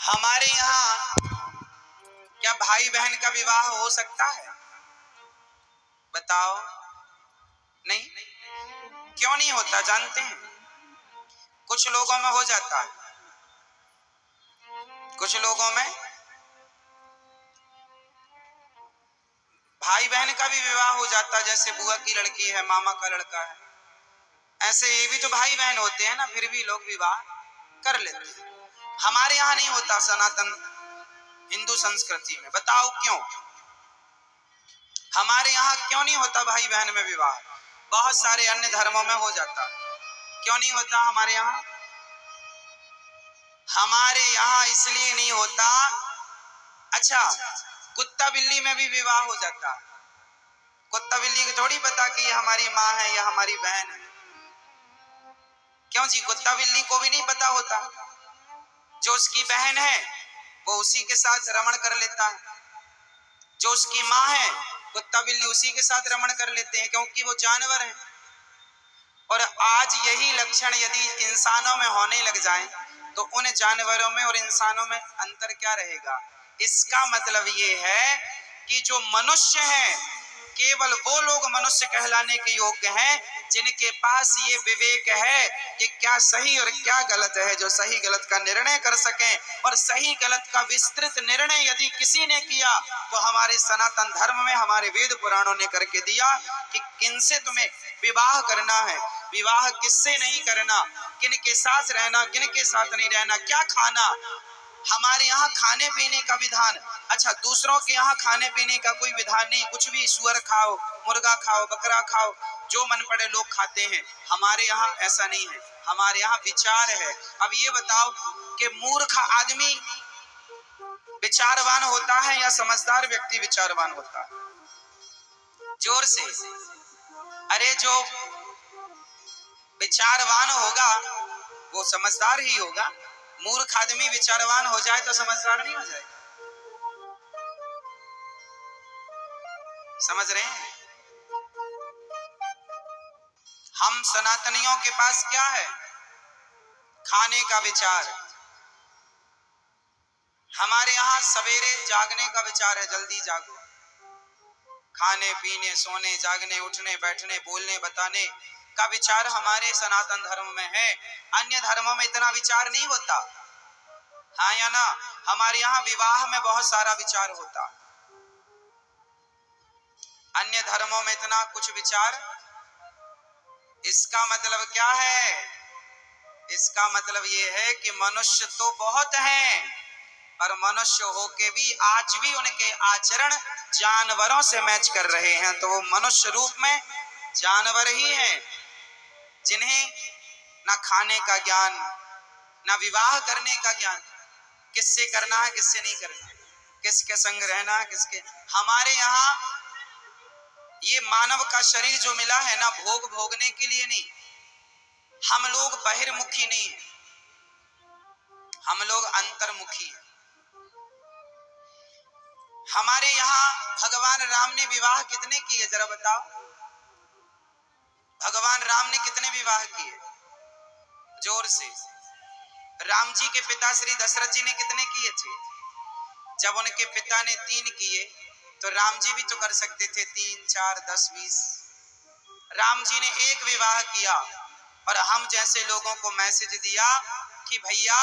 हमारे यहाँ क्या भाई बहन का विवाह हो सकता है? बताओ। नहीं, क्यों नहीं होता जानते हैं? कुछ लोगों में हो जाता है, कुछ लोगों में भाई बहन का भी विवाह हो जाता है, जैसे बुआ की लड़की है, मामा का लड़का है, ऐसे ये भी तो भाई बहन होते हैं ना, फिर भी लोग विवाह कर लेते हैं। हमारे यहाँ नहीं होता सनातन हिंदू संस्कृति में। बताओ क्यों? हमारे यहाँ क्यों नहीं होता भाई बहन में विवाह? बहुत सारे अन्य धर्मों में हो जाता है, क्यों नहीं होता हमारे यहाँ? हमारे यहाँ इसलिए नहीं होता। अच्छा, कुत्ता बिल्ली में भी विवाह हो जाता है। कुत्ता बिल्ली को थोड़ी पता कि ये हमारी माँ है या हमारी बहन है। क्यों जी? कुत्ता बिल्ली को भी नहीं पता होता। जो उसकी बहन है वो उसी के साथ रमण कर लेता है, जो उसकी माँ है कुत्ता बिल्ली उसी के साथ रमण कर लेते हैं, क्योंकि वो जानवर हैं। और आज यही लक्षण यदि इंसानों में होने लग जाएं तो उन जानवरों में और इंसानों में अंतर क्या रहेगा? इसका मतलब ये है कि जो मनुष्य हैं केवल वो लोग मनुष्य कहलाने के योग्य हैं जिनके पास ये विवेक है कि क्या सही और क्या गलत है, जो सही गलत का निर्णय कर सकें। और सही गलत का विस्तृत निर्णय यदि किसी ने किया तो हमारे सनातन धर्म में, हमारे वेद पुराणों ने करके दिया कि किनसे तुम्हें विवाह करना है, विवाह किससे नहीं करना, किन के साथ रहना, किन के साथ नहीं रहना, क्या खाना। हमारे यहाँ खाने पीने का विधान, अच्छा दूसरों के यहाँ खाने पीने का कोई विधान नहीं, कुछ भी सुअर खाओ, मुर्गा खाओ, बकरा खाओ, जो मन पड़े लोग खाते हैं। हमारे यहाँ ऐसा नहीं है, हमारे यहाँ विचार है। अब ये बताओ कि मूर्ख आदमी विचारवान होता है या समझदार व्यक्ति विचारवान होता है? जोर से। अरे जो विचारवान होगा वो समझदार ही होगा। मूर्ख आदमी विचारवान हो जाए तो समझदार नहीं हो जाएगा। समझ रहे हैं? हम सनातनियों के पास क्या है? खाने का विचार। हमारे यहाँ सवेरे जागने का विचार है, जल्दी जागो। खाने पीने, सोने, जागने, उठने, बैठने, बोलने, बताने का विचार हमारे सनातन धर्म में है। अन्य धर्मों में इतना विचार नहीं होता, हाँ या ना? हमारे यहाँ विवाह में बहुत सारा विचार होता, अन्य धर्मों में इतना कुछ विचार। इसका मतलब क्या है? इसका मतलब ये है कि मनुष्य तो बहुत हैं, और मनुष्य होके भी आज भी उनके आचरण जानवरों से मैच कर रहे हैं, तो वो मनुष्य रूप में जानवर ही हैं, जिन्हें ना खाने का ज्ञान, ना विवाह करने का ज्ञान, किससे करना है किससे नहीं करना, किसके संग रहना है किसके। हमारे यहाँ ये मानव का शरीर जो मिला है ना, भोग भोगने के लिए नहीं। हम लोग बहिर्मुखी नहीं है, हम लोग अंतर्मुखी हैं। हमारे यहाँ भगवान राम ने विवाह कितने किए जरा बताओ? भगवान राम ने कितने विवाह किए? जोर से। राम जी के पिता श्री दशरथ जी ने कितने किए थे? जब उनके पिता ने 3 किए तो राम जी भी तो कर सकते थे 3, 4, 10, 20। राम जी ने 1 विवाह किया और हम जैसे लोगों को मैसेज दिया कि भैया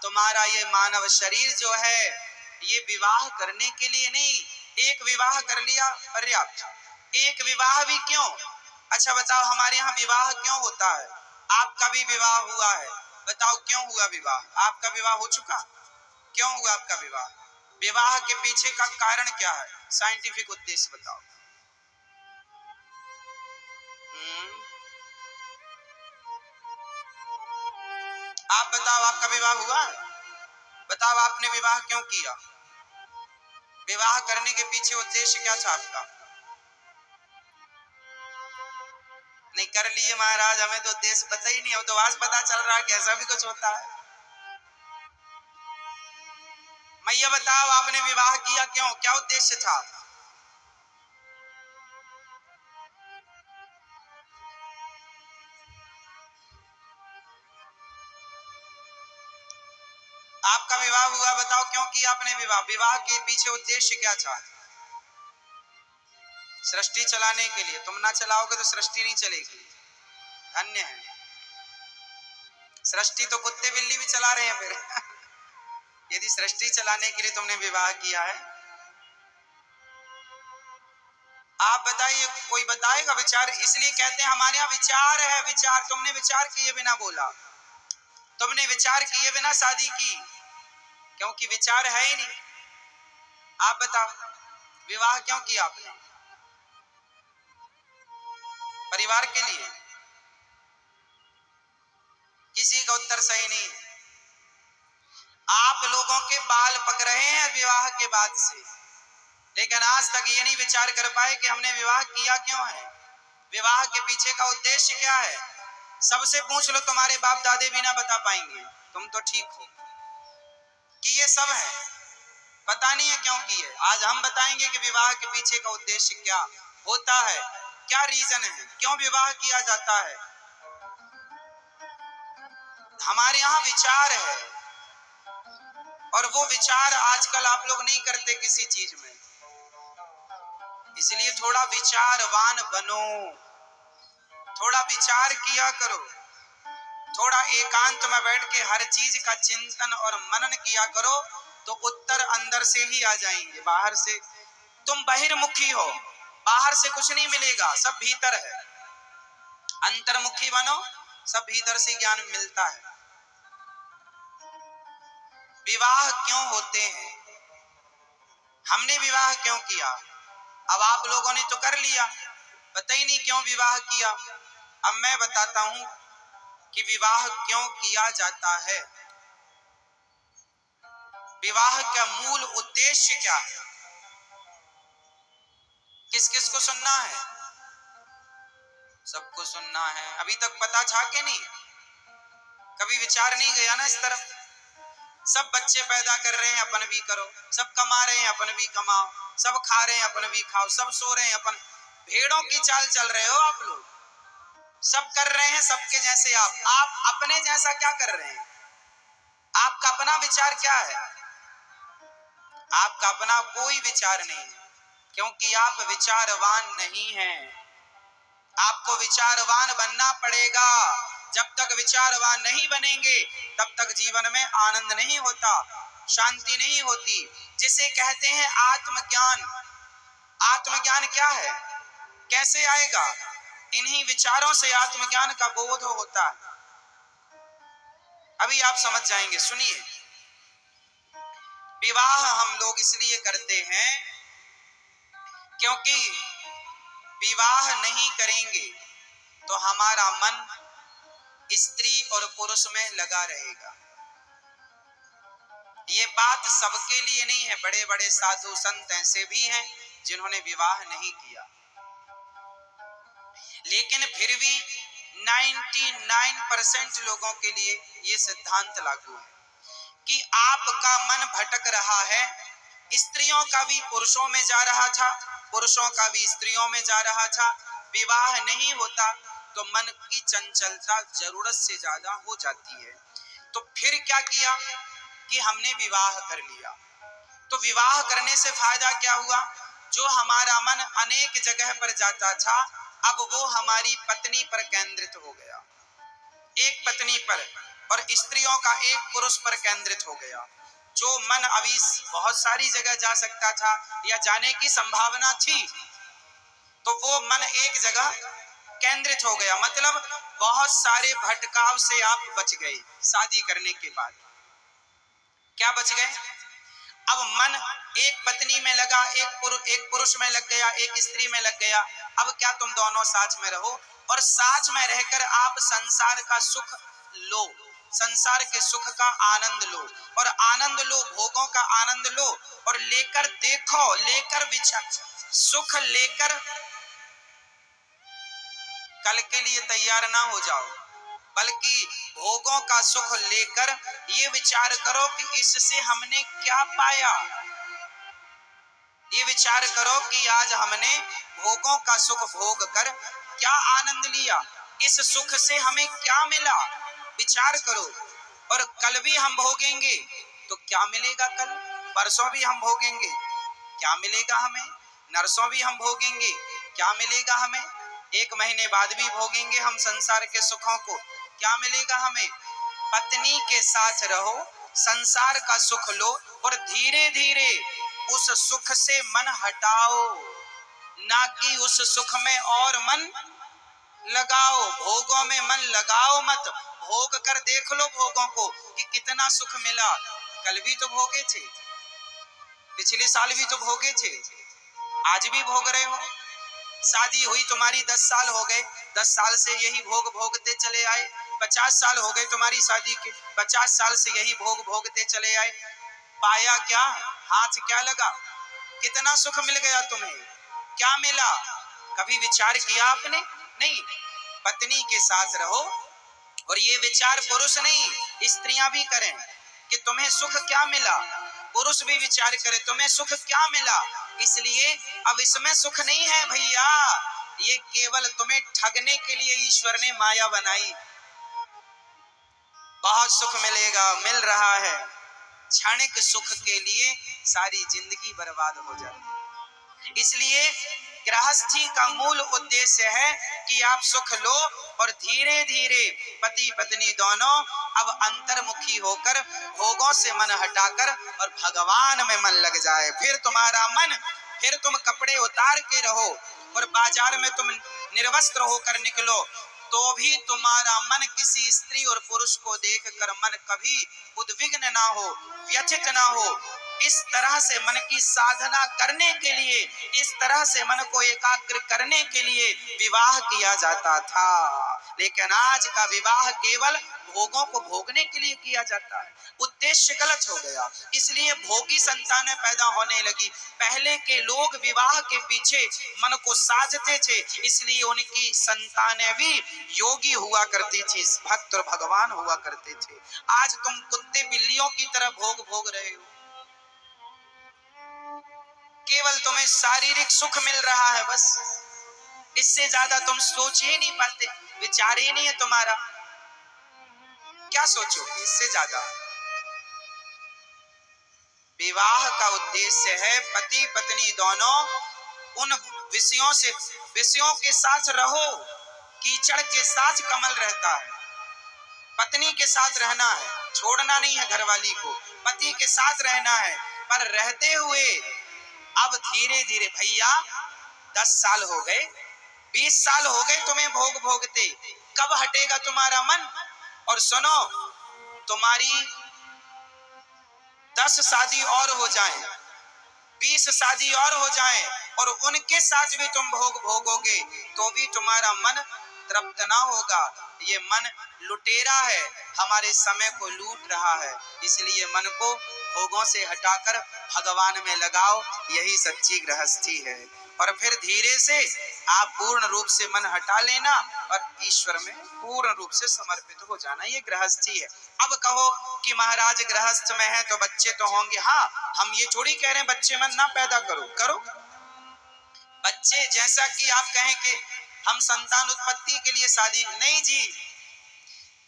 तुम्हारा ये मानव शरीर जो है ये विवाह करने के लिए नहीं, 1 विवाह कर लिया पर्याप्त। 1 विवाह भी क्यों? अच्छा बताओ, हमारे यहाँ विवाह क्यों होता है? आपका भी विवाह हुआ है, बताओ क्यों हुआ विवाह? आपका विवाह हो चुका, क्यों हुआ आपका विवाह? विवाह के पीछे का कारण क्या है? साइंटिफिक उद्देश्य बताओ। आप बताओ, आपका विवाह हुआ है? बताओ आपने विवाह क्यों किया? विवाह करने के पीछे उद्देश्य क्या था आपका? नहीं कर लिए महाराज, हमें तो उद्देश्य पता ही नहीं, अब तो आज पता चल रहा है कि ऐसा भी कुछ होता है। मैया बताओ आपने विवाह किया क्यों, क्या उद्देश्य था? आपका विवाह हुआ, बताओ क्यों किया आपने विवाह? विवाह के पीछे उद्देश्य क्या था? सृष्टि चलाने के लिए। तुम ना चलाओगे तो सृष्टि नहीं चलेगी। धन्य है। सृष्टि तो कुत्ते बिल्ली भी चला रहे हैं फिर यदि सृष्टि चलाने के लिए तुमने विवाह किया है। आप बताइए, कोई बताएगा विचार? इसलिए कहते हैं हमारे यहाँ विचार है, विचार। तुमने विचार किए बिना बोला, तुमने विचार किए बिना शादी की, क्योंकि विचार है ही नहीं। आप बताओ विवाह क्यों किया आपने? परिवार के लिए। किसी का उत्तर सही नहीं है। आप लोगों के बाल पक रहे हैं विवाह के बाद से, लेकिन आज तक ये नहीं विचार कर पाए कि हमने विवाह किया क्यों है, विवाह के पीछे का उद्देश्य क्या है। सबसे पूछ लो, तुम्हारे बाप दादे भी ना बता पाएंगे। तुम तो ठीक हो कि ये सब है, पता नहीं है क्यों किए। आज हम बताएंगे कि विवाह के पीछे का उद्देश्य क्या होता है, क्या रीजन है, क्यों विवाह किया जाता है। हमारे यहाँ विचार है, और वो विचार आजकल आप लोग नहीं करते किसी चीज में। इसलिए थोड़ा विचारवान बनो, थोड़ा विचार किया करो, थोड़ा एकांत में बैठ के हर चीज का चिंतन और मनन किया करो, तो उत्तर अंदर से ही आ जाएंगे। बाहर से तुम बहिर्मुखी हो, बाहर से कुछ नहीं मिलेगा, सब भीतर है। अंतर्मुखी बनो, सब भीतर से ज्ञान मिलता है। विवाह क्यों होते हैं, हमने विवाह क्यों किया? अब आप लोगों ने तो कर लिया, पता ही नहीं क्यों विवाह किया। अब मैं बताता हूं कि विवाह क्यों किया जाता है, विवाह का मूल उद्देश्य क्या है। किस किस को सुनना है? सबको सुनना है। अभी तक पता था कि नहीं? कभी विचार नहीं गया ना इस तरफ। सब बच्चे पैदा कर रहे हैं, अपन भी करो। सब कमा रहे हैं, अपन भी कमाओ। सब खा रहे हैं, अपन भी खाओ। सब सो रहे हैं, अपन भेड़ों की चाल चल रहे हो आप लोग। सब कर रहे हैं सबके जैसे। आप अपने जैसा क्या कर रहे हैं? आपका अपना विचार क्या है? आपका अपना कोई विचार नहीं है, क्योंकि आप विचारवान नहीं हैं। आपको विचारवान बनना पड़ेगा। जब तक विचारवान नहीं बनेंगे तब तक जीवन में आनंद नहीं होता, शांति नहीं होती, जिसे कहते हैं आत्मज्ञान। आत्मज्ञान क्या है, कैसे आएगा? इन्हीं विचारों से आत्मज्ञान का बोध होता है। अभी आप समझ जाएंगे, सुनिए। विवाह हम लोग इसलिए करते हैं क्योंकि विवाह नहीं करेंगे तो हमारा मन स्त्री और पुरुष में लगा रहेगा। ये बात सबके लिए नहीं है, बड़े बड़े साधु संत ऐसे भी हैं जिन्होंने विवाह नहीं किया, लेकिन फिर भी 99% लोगों के लिए ये सिद्धांत लागू है कि आपका मन भटक रहा है। स्त्रियों का भी पुरुषों में जा रहा था, पुरुषों का भी स्त्रियों में जा रहा था। विवाह नहीं होता तो मन की चंचलता जरूरत से ज्यादा हो जाती है। तो फिर क्या किया कि हमने विवाह कर लिया। तो विवाह करने से फायदा क्या हुआ? जो हमारा मन अनेक जगह पर जाता था, अब वो हमारी पत्नी पर केंद्रित हो गया, एक पत्नी पर, और स्त्रियों का एक पुरुष पर केंद्रित हो गया। जो मन अभी बहुत सारी जगह जा सकता था या जाने की संभावना थी, तो वो मन एक जगह केंद्रित हो गया। मतलब बहुत सारे भटकाव से आप बच गए। शादी करने के बाद क्या बच गए? अब मन एक पत्नी में लगा, एक पुरुष में लग गया, एक स्त्री में लग गया। अब क्या तुम दोनों साथ में रहो और साथ में रहकर आप संसार का सुख लो, संसार के सुख का आनंद लो, और आनंद लो, भोगों का आनंद लो, और लेकर देखो, लेकर विचार, सुख लेकर कल के लिए तैयार ना हो जाओ, बल्कि भोगों का सुख लेकर ये विचार करो कि इससे हमने क्या पाया। ये विचार करो कि आज हमने भोगों का सुख भोग कर क्या आनंद लिया, इस सुख से हमें क्या मिला। विचार करो, और कल भी हम भोगेंगे, तो क्या मिलेगा कल? परसों भी हम भोगेंगे, क्या मिलेगा हमें? नरसों भी हम भोगेंगे, क्या मिलेगा हमें? 1 महीने बाद भी भोगेंगे हम संसार के सुखों को, क्या मिलेगा हमें? पत्नी के साथ रहो, संसार का सुख लो और धीरे धीरे उस सुख से मन हटाओ, ना कि उस सुख में और मन लगाओ। भोगों में मन लगाओ मत, भोग कर देख लो भोगों को कि कितना सुख मिला। कल भी तो भोगे थे, पिछले साल भी तो भोगे थे, आज भी भोग रहे हो। शादी हुई तुम्हारी 10 साल हो गए, 10 साल से यही भोग भोगते चले आए। 50 साल हो गए तुम्हारी शादी के, 50 साल से यही भोग भोगते चले आए। पाया क्या? हाथ क्या लगा? कितना सुख मिल गया तुम्हें? क्या मिला? कभी विचार किया आपने? नहीं। पत्नी के साथ रहो, और ये विचार पुरुष नहीं स्त्रियां भी करें कि तुम्हें सुख क्या मिला। पुरुष भी विचार करे तुम्हें सुख क्या मिला। इसलिए अब इसमें सुख नहीं है भैया, ये केवल तुम्हें ठगने के लिए ईश्वर ने माया बनाई। बहुत सुख मिलेगा, मिल रहा है, क्षणिक सुख के लिए सारी जिंदगी बर्बाद हो जाती है। इसलिए गृहस्थी का मूल उद्देश्य है कि आप सुख लो और धीरे धीरे पति पत्नी दोनों अब अंतर्मुखी होकर भोगों से मन हटाकर और भगवान में मन लग जाए। फिर तुम्हारा मन, फिर तुम कपड़े उतार के रहो और बाजार में तुम निर्वस्त्र होकर निकलो, तो भी तुम्हारा मन किसी स्त्री और पुरुष को देखकर मन कभी उद्विग्न ना हो, व्यथित ना हो। इस तरह से मन की साधना करने के लिए, इस तरह से मन को एकाग्र करने के लिए विवाह किया जाता था। लेकिन आज का विवाह केवल भोगों को भोगने के लिए किया जाता है, उद्देश्य गलत हो गया। इसलिए भोगी संतानें पैदा होने लगी। पहले के लोग विवाह के पीछे मन को साधते थे, इसलिए उनकी संतानें भी योगी हुआ करती थी, भक्त और भगवान हुआ करते थे। आज तुम कुत्ते बिल्लियों की तरह भोग भोग रहे हो, केवल तुम्हें शारीरिक सुख मिल रहा है, बस इससे ज्यादा तुम सोच ही नहीं पाते, विचार ही नहीं है तुम्हारा। क्या सोचोगे इससे ज्यादा? विवाह का उद्देश्य है पति पत्नी दोनों उन विषयों के साथ रहो। कीचड़ के साथ कमल रहता है, पत्नी के साथ रहना है, छोड़ना नहीं है घरवाली को, पति के साथ रहना है। पर रहते हुए अब धीरे धीरे भैया 10 साल हो गए, 20 साल हो गए तुम्हें भोग भोगते, कब हटेगा तुम्हारा मन? और सुनो, तुम्हारी 10 शादी और हो जाएं, 20 शादी और हो जाएं, और उनके साथ भी तुम भोग भोगोगे तो भी तुम्हारा मन तृप्त ना होगा। ये मन लुटेरा है, हमारे समय को लूट रहा है। इसलिए मन को भोगों से हटाकर भगवान में लगाओ, यही सच्ची गृहस्थी है। और फिर धीरे से आप पूर्ण रूप से मन हटा लेना और ईश्वर में पूर्ण रूप से समर्पित हो जाना, ये गृहस्थी है। अब कहो कि महाराज गृहस्थ में है तो बच्चे तो होंगे। हाँ, हम ये थोड़ी कह रहे हैं बच्चे मन ना पैदा करो, करो बच्चे। जैसा कि आप कहें कि हम संतान उत्पत्ति के लिए शादी नहीं जी,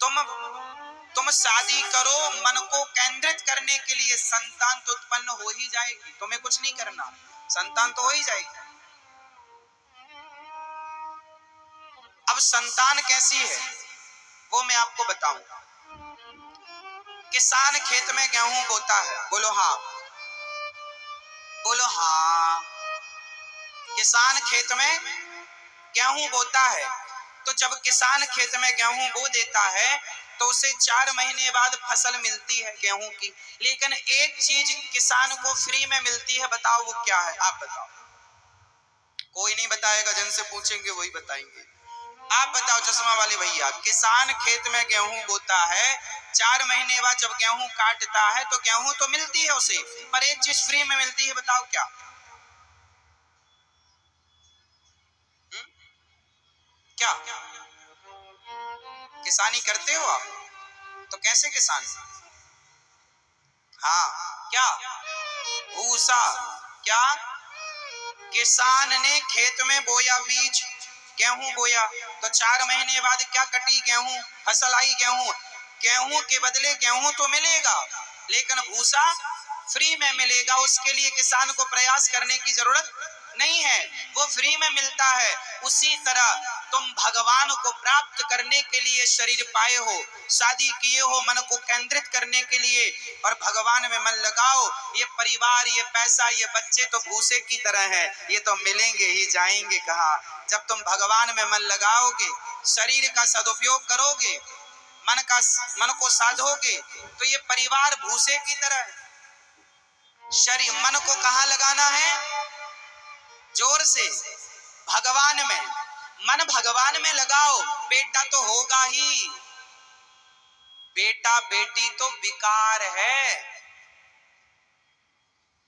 तुम शादी करो मन को केंद्रित करने के लिए, संतान तो उत्पन्न हो ही जाएगी, तुम्हें कुछ नहीं करना, संतान तो हो ही जाएगी। अब संतान कैसी है वो मैं आपको बताऊं। किसान खेत में गेहूं बोता है, बोलो हाँ, बोलो हाँ। किसान खेत में गेहूं बोता है, तो जब किसान खेत में गेहूं बो देता है तो उसे 4 महीने बाद फसल मिलती है गेहूं की। लेकिन एक चीज किसान को फ्री में मिलती है, बताओ वो क्या है? आप बताओ। कोई नहीं बताएगा, जिनसे पूछेंगे वही बताएंगे। आप बताओ चश्मा वाले भैया, किसान खेत में गेहूं बोता है, 4 महीने बाद जब गेहूं काटता है तो गेहूं तो मिलती है उसे, पर एक चीज फ्री में मिलती है, बताओ क्या? क्या किसानी करते हो आप? तो कैसे किसान? हाँ, क्या? भूसा। क्या? किसान ने खेत में बोया बीज, गेहूं बोया, तो 4 महीने बाद क्या कटी? गेहूं, फसल आई गेहूं। गेहूं के बदले गेहूं तो मिलेगा, लेकिन भूसा फ्री में मिलेगा, उसके लिए किसान को प्रयास करने की जरूरत नहीं है, वो फ्री में मिलता है। उसी तरह तुम भगवान को प्राप्त करने के लिए शरीर पाए हो, शादी किए हो मन को केंद्रित करने के लिए, और भगवान में मन लगाओ। ये परिवार, ये पैसा, ये बच्चे तो भूसे की तरह है, ये तो मिलेंगे ही, जाएंगे कहाँ। जब तुम भगवान में मन लगाओगे, शरीर का सदुपयोग करोगे, मन को साधोगे, तो ये परिवार भूसे की तरह है। शरीर मन को कहाँ लगाना है? जोर से भगवान में। मन भगवान में लगाओ, बेटा तो होगा ही। बेटा बेटी तो विकार है,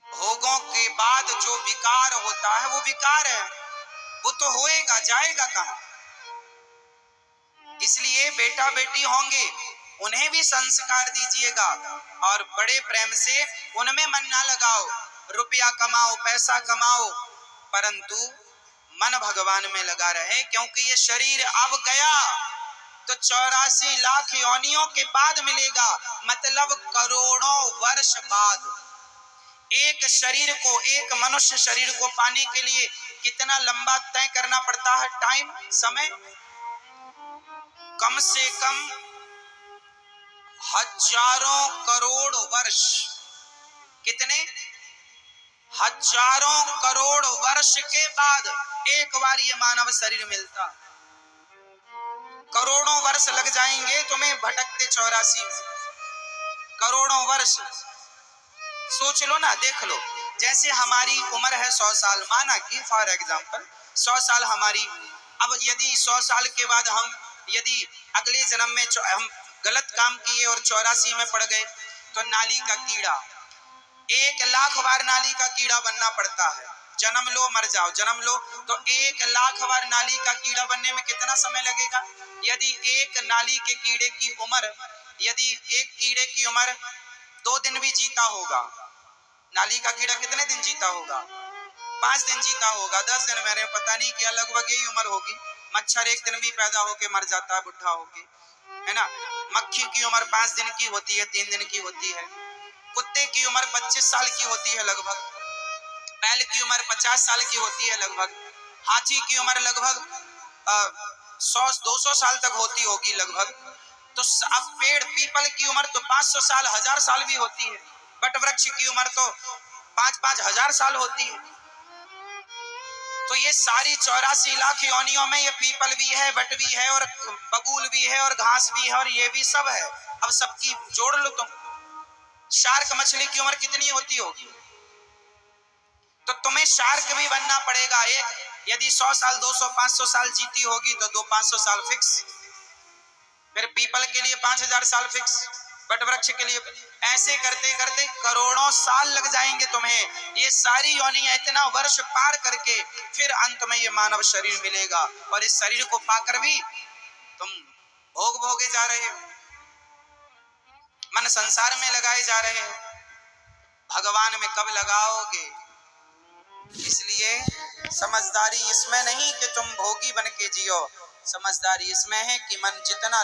भोगों के बाद जो विकार होता है वो विकार है, वो तो होएगा, जाएगा कहाँ। इसलिए बेटा बेटी होंगे, उन्हें भी संस्कार दीजिएगा और बड़े प्रेम से उनमें मन ना लगाओ। रुपया कमाओ, पैसा कमाओ, परंतु मन भगवान में लगा रहे, क्योंकि ये शरीर अब गया तो 84 लाख योनियों के बाद मिलेगा, मतलब करोड़ों वर्ष बाद। एक शरीर को, एक मनुष्य शरीर को पाने के लिए कितना लंबा तय करना पड़ता है टाइम, समय? कम से कम हजारों करोड़ वर्ष। कितने? हजारों करोड़ वर्ष के बाद एक बार ये मानव शरीर मिलता। करोड़ों वर्ष लग जाएंगे तुम्हें भटकते 84 में, करोड़ों वर्ष। सोच लो ना, देख लो, जैसे हमारी उम्र है 100 साल, माना कि फॉर एग्जांपल 100 साल हमारी। अब यदि 100 साल के बाद हम यदि अगले जन्म में हम गलत काम किए और 84 में पड़ गए, तो नाली का कीड़ा, 1 लाख बार नाली का कीड़ा बनना पड़ता है। जन्म लो मर जाओ, जन्म लो, तो 1 लाख बार नाली का कीड़ा बनने में कितना समय लगेगा? यदि एक नाली के कीड़े की उम्र, यदि एक कीड़े की उम्र 2 दिन भी जीता होगा, नाली का कीड़ा कितने दिन जीता होगा? 5 दिन जीता होगा, 10 दिन, मैंने पता नहीं किया, लगभग यही उम्र होगी। मच्छर 1 दिन भी पैदा होके मर जाता है, बुढ़ा होके, है ना। मक्खी की उम्र 5 दिन की होती है, 3 दिन की होती है। कुत्ते की उम्र 25 साल की होती है लगभग। बैल की उम्र 50 साल की होती है लगभग। हाथी की उम्र लगभग 100-200 साल तक होती होगी लगभग। तो अब पेड़, पीपल की उम्र तो 500 साल, 1000 साल भी होती है। बट वृक्ष की उम्र तो 5-5 हजार साल होती है। तो ये सारी 84 लाख योनियों में ये पीपल भी है, वट भी है, और बबूल भी है, और घास भी है, और ये भी सब है। अब सबकी जोड़ लो तुम। शार्क मछली की उम्र कितनी होती होगी? तो तुम्हें शार्क भी बनना पड़ेगा। एक यदि 100 साल, 200, 500 साल जीती होगी तो 200-500 साल फिक्स। फिर पीपल के लिए 5000 साल फिक्स, बट वृक्ष के लिए। ऐसे करते करते करोड़ों साल लग जाएंगे तुम्हें। ये सारी योनियां इतना वर्ष पार करके फिर अंत में ये मानव शरीर मिलेगा, और इस शरीर को पाकर भी तुम भोग भोगे जा रहे हो, मन संसार में लगाए जा रहे हो। भगवान में कब लगाओगे? इसलिए समझदारी इसमें नहीं कि तुम भोगी बन के जियो, समझदारी इसमें है कि मन जितना